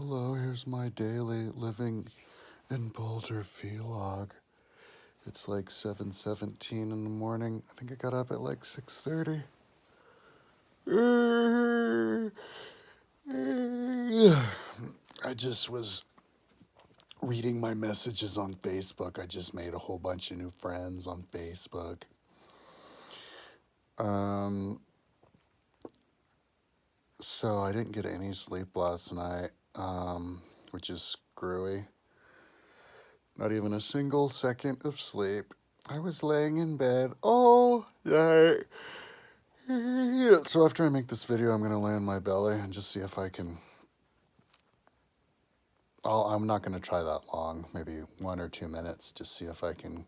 hello, here's my daily living in Boulder vlog. It's like 7:17 in the morning. I think I got up at like 6:30. I just was reading my messages on Facebook. I just made a whole bunch of new friends on Facebook. So I didn't get any sleep last night, which is screwy. Not even a single second of sleep. I was laying in bed all night. So after I make this video, I'm going to lay on my belly and just see if I can... I'm not going to try that long, maybe 1 or 2 minutes, just see if I can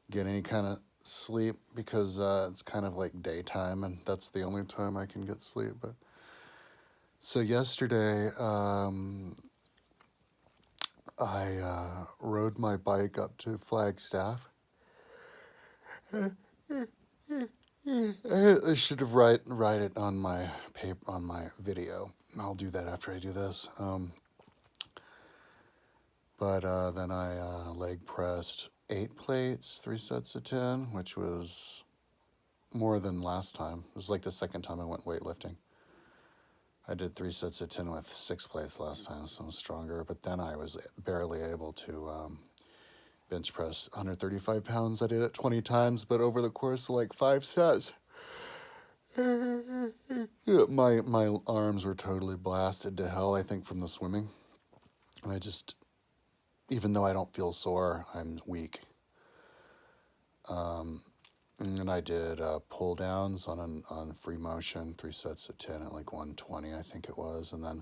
get any kind of sleep, because it's kind of like daytime and that's the only time I can get sleep. But so yesterday, I rode my bike up to Flagstaff. I should have write it on my paper, on my video. I'll do that after I do this. But then I leg pressed 8 plates, 3 sets of 10, which was more than last time. It was like the second time I went weightlifting. I did 3 sets of 10 with 6 plates last time, so I'm stronger. But then I was barely able to bench press 135 pounds. I did it 20 times, but over the course of like 5 sets. My arms were totally blasted to hell, I think, from the swimming. And I just, even though I don't feel sore, I'm weak. And I did pull downs on free motion, 3 sets of 10 at like 120, I think it was. And then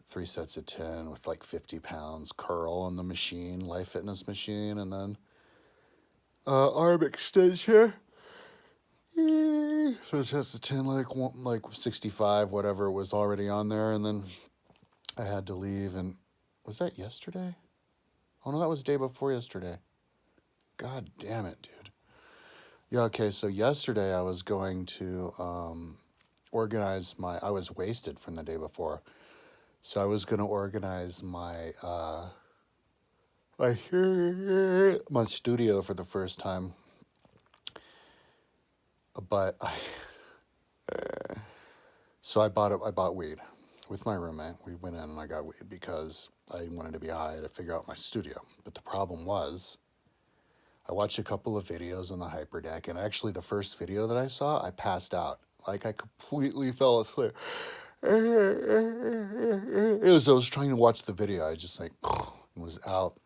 3 sets of 10 with like 50 pounds curl on the machine, Life Fitness machine. And then arm extension. So it has to 10 like 65, whatever was already on there, and then I had to leave. And was that yesterday? Oh no, that was day before yesterday. God damn it, dude. Yeah, okay, so yesterday I was going to organize I was wasted from the day before. So I was going to organize my my studio for the first time. But so I bought weed with my roommate. We went in and I got weed because I wanted to be high to figure out my studio. But the problem was, I watched a couple of videos on the hyperdeck, and actually the first video that I saw, I passed out. Like, I completely fell asleep. I was trying to watch the video, I just like was out.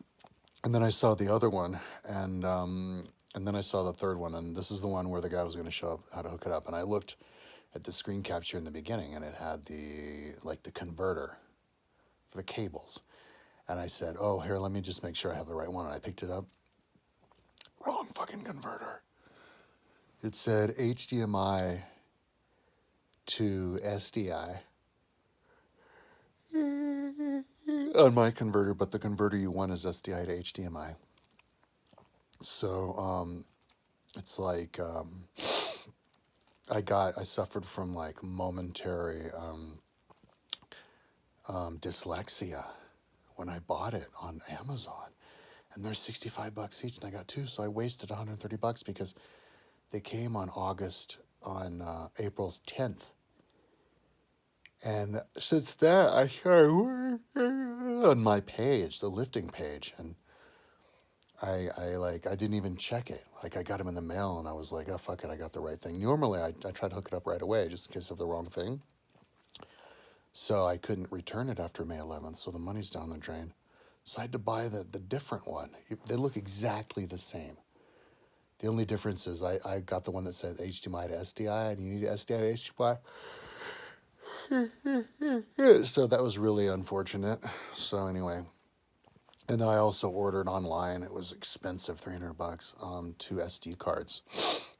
And then I saw the other one, and then I saw the third one, and this is the one where the guy was going to show up how to hook it up. And I looked at the screen capture in the beginning, and it had the converter for the cables. And I said, oh, here, let me just make sure I have the right one. And I picked it up. Wrong fucking converter. It said HDMI to SDI on my converter, but the converter you want is SDI to HDMI. So it's like I suffered from like momentary dyslexia when I bought it on Amazon. And they're $65 each, and I got 2, so I wasted $130 because they came on April's 10th. And since that, I started on my page, the lifting page, and I didn't even check it. Like, I got them in the mail, and I was like, oh, fuck it, I got the right thing. Normally, I try to hook it up right away, just in case of the wrong thing. So I couldn't return it after May 11th, so the money's down the drain. So I had to buy the different one. They look exactly the same. The only difference is I got the one that said HDMI to SDI, and you need SDI to HDMI. So that was really unfortunate. So anyway, and then I also ordered online. It was expensive, $300, 2 SD cards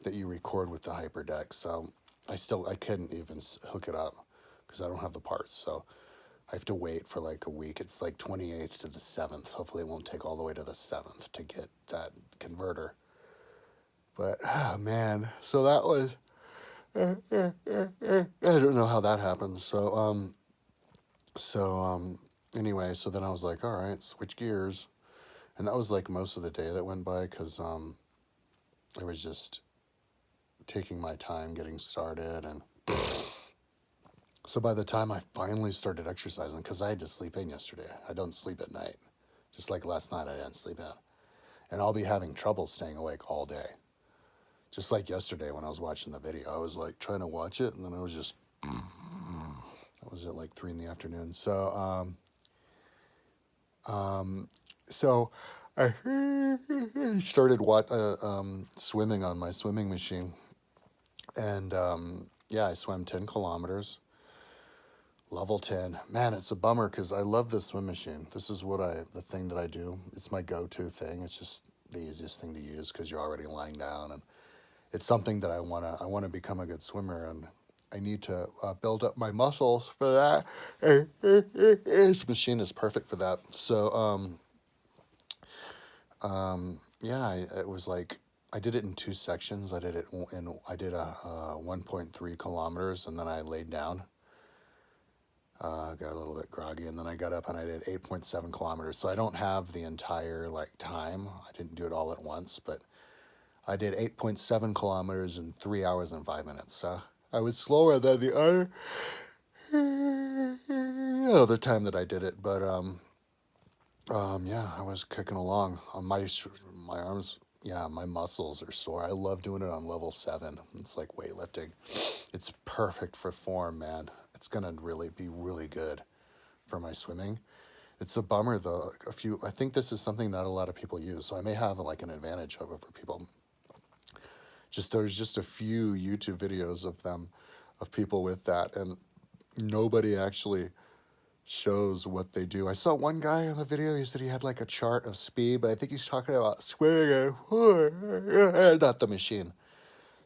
that you record with the hyperdeck. So I couldn't even hook it up because I don't have the parts. So I have to wait for like a week. It's like 28th to the 7th. Hopefully it won't take all the way to the 7th to get that converter. But, man, so that was, I don't know how that happened. So, So anyway, so then I was like, all right, switch gears, and that was like most of the day that went by because I was just taking my time getting started, and so by the time I finally started exercising, because I had to sleep in yesterday, I don't sleep at night, just like last night I didn't sleep in, and I'll be having trouble staying awake all day. Just like yesterday when I was watching the video, I was like trying to watch it, and then I was just, that was at like 3 in the afternoon. So I started swimming on my swimming machine, and yeah, I swam 10 kilometers, level 10. Man, it's a bummer because I love this swim machine. This is the thing that I do. It's my go-to thing. It's just the easiest thing to use because you're already lying down, and it's something that I wanna become a good swimmer, and I need to build up my muscles for that. This machine is perfect for that. So yeah, it was like I did it in 2 sections. I did a 1.3 kilometers, and then I laid down. Got a little bit groggy, and then I got up and I did 8.7 kilometers. So I don't have the entire like time. I didn't do it all at once, but I did 8.7 kilometers in 3 hours and 5 minutes. So I was slower than the other time that I did it, but yeah, I was kicking along. My arms, yeah, my muscles are sore. I love doing it on level 7. It's like weightlifting. It's perfect for form, man. It's gonna really be really good for my swimming. It's a bummer though. I think this is something that a lot of people use, so I may have like an advantage over for people. There's just a few YouTube videos of people with that, and nobody actually shows what they do. I saw one guy in the video, he said he had like a chart of speed, but I think he's talking about swimming, not the machine.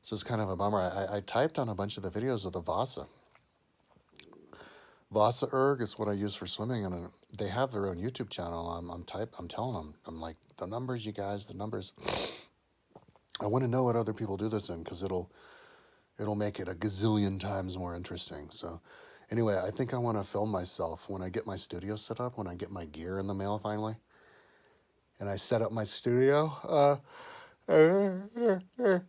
So it's kind of a bummer. I typed on a bunch of the videos of the Vasa. Vasa Erg is what I use for swimming, and they have their own YouTube channel. I'm telling them, I'm like, the numbers, you guys, the numbers. I want to know what other people do this in, because it'll make it a gazillion times more interesting. So anyway, I think I want to film myself when I get my studio set up, when I get my gear in the mail finally, and I set up my studio. I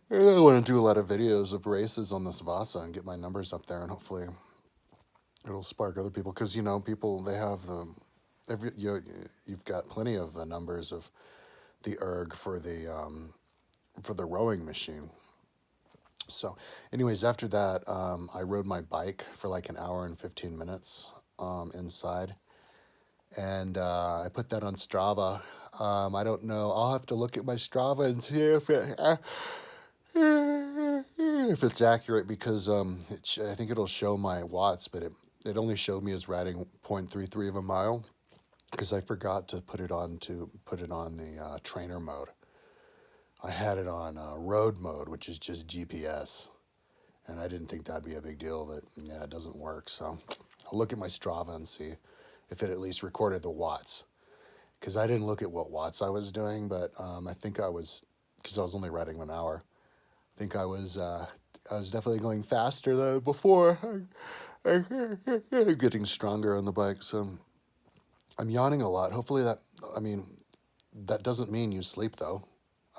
want to do a lot of videos of races on this Vasa and get my numbers up there, and hopefully it'll spark other people, because people, they have you've got plenty of the numbers of the erg for the rowing machine. So anyways, after that, I rode my bike for like an hour and 15 minutes inside, and I put that on Strava. I don't know, I'll have to look at my Strava and see if it's accurate, because I think it'll show my watts, but it only showed me as riding 0.33 of a mile, because I forgot to put it on the trainer mode. I had it on road mode, which is just GPS, and I didn't think that'd be a big deal, but yeah, it doesn't work. So I'll look at my Strava and see if it at least recorded the watts, because I didn't look at what watts I was doing, but I think I was, because I was only riding an hour. I think I was definitely going faster than before. Getting stronger on the bike, so I'm yawning a lot. Hopefully that doesn't mean you sleep though.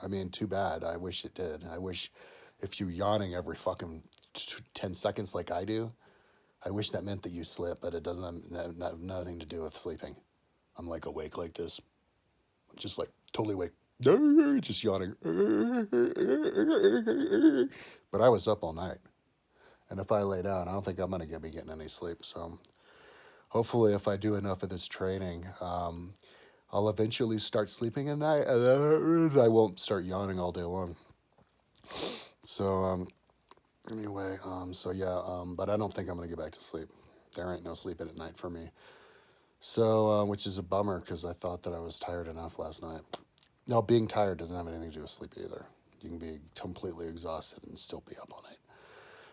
I mean, too bad. I wish it did. I wish if you yawning every fucking 10 seconds like I do, I wish that meant that you slept, but it doesn't have nothing to do with sleeping. I'm like awake like this, just like totally awake, just yawning. But I was up all night, and if I lay down, I don't think I'm gonna be getting any sleep. So hopefully, if I do enough of this training, I'll eventually start sleeping at night, and I won't start yawning all day long. So anyway, so yeah, but I don't think I'm gonna get back to sleep. There ain't no sleeping at night for me. So which is a bummer, because I thought that I was tired enough last night. Now, being tired doesn't have anything to do with sleep either. You can be completely exhausted and still be up all night.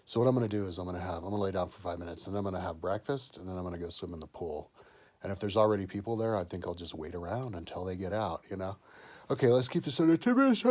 So what I'm gonna do is I'm gonna lay down for 5 minutes, and then I'm gonna have breakfast, and then I'm gonna go swim in the pool. And if there's already people there, I think I'll just wait around until they get out. Okay, let's keep this under 2 minutes.